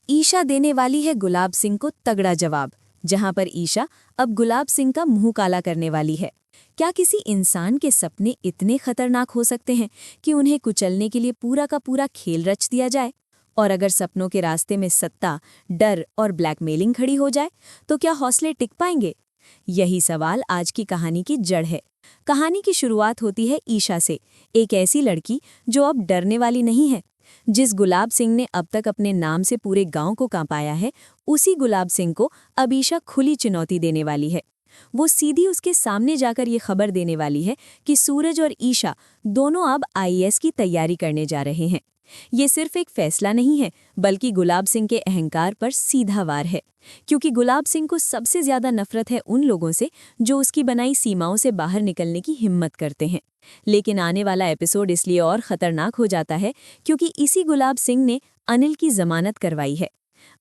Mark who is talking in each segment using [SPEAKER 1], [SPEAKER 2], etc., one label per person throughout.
[SPEAKER 1] ईशा देने वाली है गुलाब सिंह को तगड़ा जवाब, जहां पर ईशा अब गुलाब सिंह का मुंह काला करने वाली है। क्या किसी इंसान के सपने इतने खतरनाक हो सकते हैं कि उन्हें कुचलने के लिए पूरा का पूरा खेल रच दिया जाए? और अगर सपनों के रास्ते में सत्ता, डर और ब्लैकमेलिंग खड़ी हो जाए, तो क्या हौसले टिक पाएंगे? यही सवाल आज की कहानी की जड़ है। कहानी की शुरुआत होती है ईशा से, एक ऐसी लड़की जो अब डरने वाली नहीं है। जिस गुलाब सिंह ने अब तक अपने नाम से पूरे गांव को कांपाया है, उसी गुलाब सिंह को अब ईशा खुली चुनौती देने वाली है। वो सीधी उसके सामने जाकर ये खबर देने वाली है कि सूरज और ईशा दोनों अब आईएएस की तैयारी करने जा रहे हैं। ये सिर्फ एक फैसला नहीं है, बल्कि गुलाब सिंह के अहंकार पर सीधा वार है, क्योंकि गुलाब सिंह को सबसे ज्यादा नफरत है उन लोगों से जो उसकी बनाई सीमाओं से बाहर निकलने की हिम्मत करते हैं। लेकिन आने वाला एपिसोड इसलिए और खतरनाक हो जाता है क्योंकि इसी गुलाब सिंह ने अनिल की जमानत करवाई है।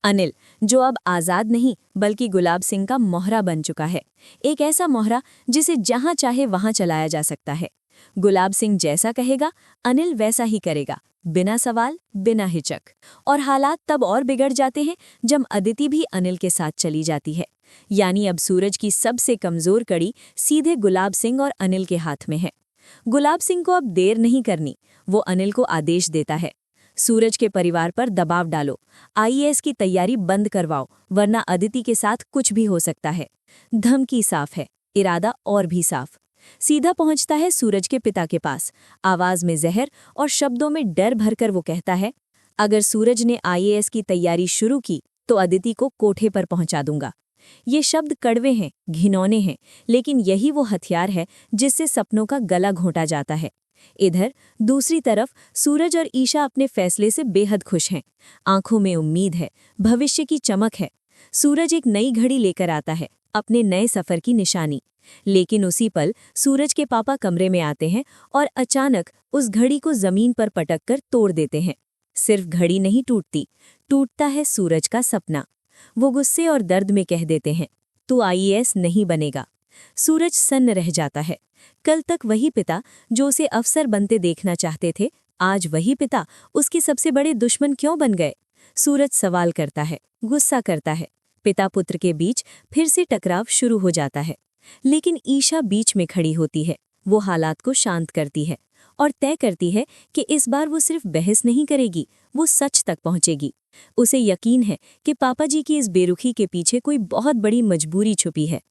[SPEAKER 1] अनिल, जो अब आजाद नहीं बल्कि गुलाब सिंह का मोहरा बन चुका है, एक ऐसा मोहरा जिसे जहां चाहे वहां चलाया जा सकता है। गुलाब सिंह जैसा कहेगा, अनिल वैसा ही करेगा, बिना सवाल, बिना हिचक। और हालात तब और बिगड़ जाते हैं जब अदिति भी अनिल के साथ चली जाती है। यानी अब सूरज की सबसे कमजोर कड़ी सीधे गुलाब सिंह और अनिल के हाथ में है। गुलाब सिंह को अब देर नहीं करनी, वो अनिल को आदेश देता है, सूरज के परिवार पर दबाव डालो, आईएएस की तैयारी बंद करवाओ, वरना अदिति के साथ कुछ भी हो सकता है। धमकी साफ है, इरादा और भी साफ। सीधा पहुंचता है सूरज के पिता के पास, आवाज में जहर और शब्दों में डर भरकर वो कहता है, अगर सूरज ने आईएएस की तैयारी शुरू की तो अदिति को कोठे पर पहुंचा दूंगा। ये शब्द कड़वे हैं, घिनौने हैं, लेकिन यही वो हथियार है जिससे सपनों का गला घोंटा जाता है। इधर दूसरी तरफ सूरज और ईशा अपने फैसले से बेहद खुश हैं। आंखों में उम्मीद है, भविष्य की चमक है। सूरज एक नई घड़ी लेकर आता है, अपने नए सफर की निशानी। लेकिन उसी पल सूरज के पापा कमरे में आते हैं और अचानक उस घड़ी को जमीन पर पटक कर तोड़ देते हैं। सिर्फ घड़ी नहीं टूटती, टूटता है सूरज का सपना। वो गुस्से और दर्द में कह देते हैं, तू आईएएस नहीं बनेगा। सूरज सन्न रह जाता है। कल तक वही पिता जो उसे अफसर बनते देखना चाहते थे, आज वही पिता उसके सबसे बड़े दुश्मन क्यों बन गए? सूरज सवाल करता है, गुस्सा करता है। पिता पुत्र के बीच फिर से टकराव शुरू हो जाता है। लेकिन ईशा बीच में खड़ी होती है। वो हालात को शांत करती है और तय करती है कि इस बार वो सिर्फ बहस नहीं करेगी, वो सच तक पहुंचेगी। उसे यकीन है कि पापा जी की इस बेरुखी के पीछे कोई बहुत बड़ी मजबूरी छुपी है।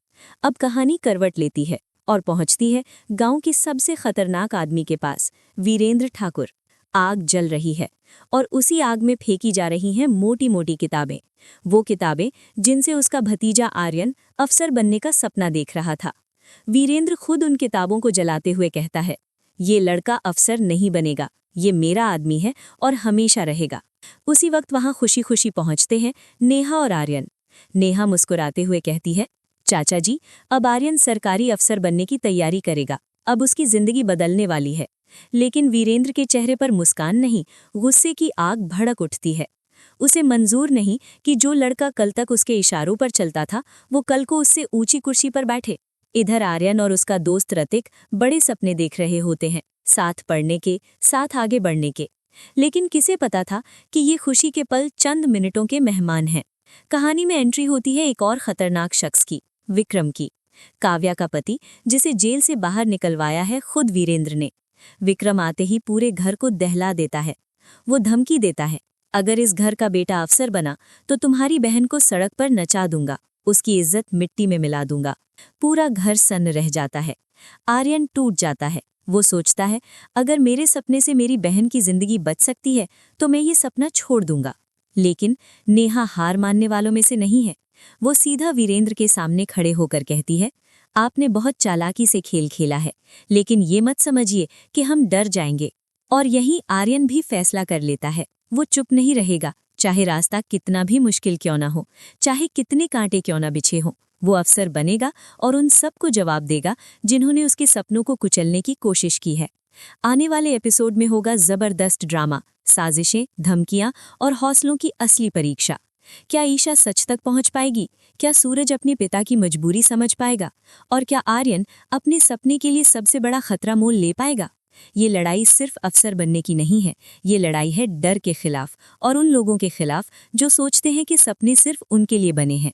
[SPEAKER 1] अब कहानी करवट लेती है और पहुंचती है गांव के सबसे खतरनाक आदमी के पास, वीरेंद्र ठाकुर। आग जल रही है और उसी आग में फेंकी जा रही हैं मोटी मोटी किताबें, वो किताबें जिनसे उसका भतीजा आर्यन अफसर बनने का सपना देख रहा था। वीरेंद्र खुद उन किताबों को जलाते हुए कहता है, ये लड़का अफसर नहीं बनेगा, ये मेरा आदमी है और हमेशा रहेगा। उसी वक्त वहां खुशी खुशी पहुंचते हैं नेहा और आर्यन। नेहा मुस्कुराते हुए कहती है, चाचा जी, अब आर्यन सरकारी अफसर बनने की तैयारी करेगा, अब उसकी जिंदगी बदलने वाली है। लेकिन वीरेंद्र के चेहरे पर मुस्कान नहीं, गुस्से की आग भड़क उठती है। उसे मंजूर नहीं कि जो लड़का कल तक उसके इशारों पर चलता था, वो कल को उससे ऊंची कुर्सी पर बैठे। इधर आर्यन और उसका दोस्त रतिक बड़े सपने देख रहे होते हैं, साथ पढ़ने के, साथ आगे बढ़ने के। लेकिन किसे पता था कि ये खुशी के पल चंद मिनटों के मेहमान हैं। कहानी में एंट्री होती है एक और खतरनाक शख्स की, विक्रम की। काव्या का पति, जिसे जेल से बाहर निकलवाया है खुद वीरेंद्र ने। विक्रम आते ही पूरे घर को दहला देता है। वो धमकी देता है, अगर इस घर का बेटा अफसर बना तो तुम्हारी बहन को सड़क पर नचा दूंगा, उसकी इज्जत मिट्टी में मिला दूंगा। पूरा घर सन्न रह जाता है। आर्यन टूट जाता है। वो सोचता है, अगर मेरे सपने से मेरी बहन की जिंदगी बच सकती है तो मैं ये सपना छोड़ दूंगा। लेकिन नेहा हार मानने वालों में से नहीं है। वो सीधा वीरेंद्र के सामने खड़े होकर कहती है, आपने बहुत चालाकी से खेल खेला है, लेकिन ये मत समझिए कि हम डर जाएंगे। और यहीं आर्यन भी फैसला कर लेता है, वो चुप नहीं रहेगा, चाहे रास्ता कितना भी मुश्किल क्यों ना हो, चाहे कितने कांटे क्यों ना बिछे हों। वो अफसर बनेगा और उन सबको जवाब देगा जिन्होंने उसके सपनों को कुचलने की कोशिश की है। आने वाले एपिसोड में होगा जबरदस्त ड्रामा, साजिशें, धमकियां और हौसलों की असली परीक्षा। क्या ईशा सच तक पहुंच पाएगी? क्या सूरज अपने पिता की मजबूरी समझ पाएगा? और क्या आर्यन अपने सपने के लिए सबसे बड़ा खतरा मोल ले पाएगा? ये लड़ाई सिर्फ अफसर बनने की नहीं है, ये लड़ाई है डर के खिलाफ और उन लोगों के खिलाफ जो सोचते हैं कि सपने सिर्फ उनके लिए बने हैं।